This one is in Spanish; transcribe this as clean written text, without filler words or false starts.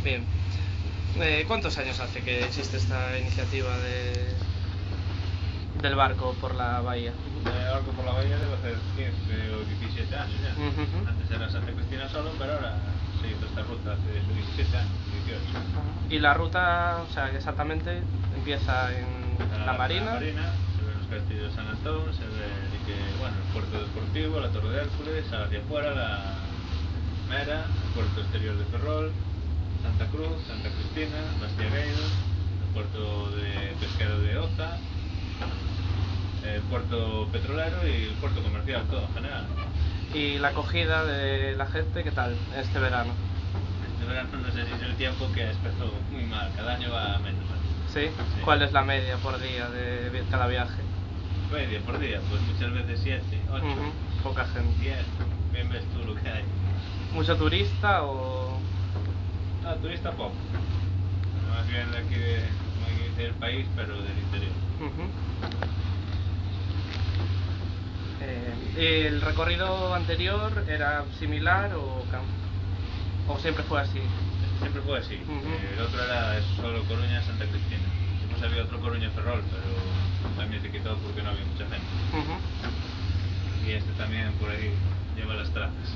Bien. ¿Cuántos años hace que existe esta iniciativa del barco por la bahía? Barco por la bahía debe hacer 15 o 17 años ya. Antes era Santa Cristina solo, pero ahora se hizo esta ruta hace 17 años, 18. Y la ruta, o sea, exactamente empieza en la Marina. La Marina, se ven los castillos de San Antón, se ve el puerto deportivo, la Torre de Hércules, hacia afuera la Mera, el puerto exterior de Ferrol, Santa Cruz, Santa Cristina, Bastiagueiros, el puerto de pesquero de Oza, el puerto petrolero y el puerto comercial, todo en general. ¿Y la acogida de la gente qué tal este verano? Este verano no sé si es el tiempo que empezó muy mal, cada año va menos. ¿Sí? ¿Cuál es la media por día de cada viaje? Media por día, pues muchas veces 7, 8, poca gente. 10, bien ves tú lo que hay. ¿Mucho turista o...? Turista poco. Más bien de aquí del país, pero del interior. ¿El recorrido anterior era similar o siempre fue así? Siempre fue así. El otro era solo Coruña-Santa Cristina. Después había otro Coruña-Ferrol, pero también se quitó porque no había mucha gente. Y este también por ahí lleva las trazas.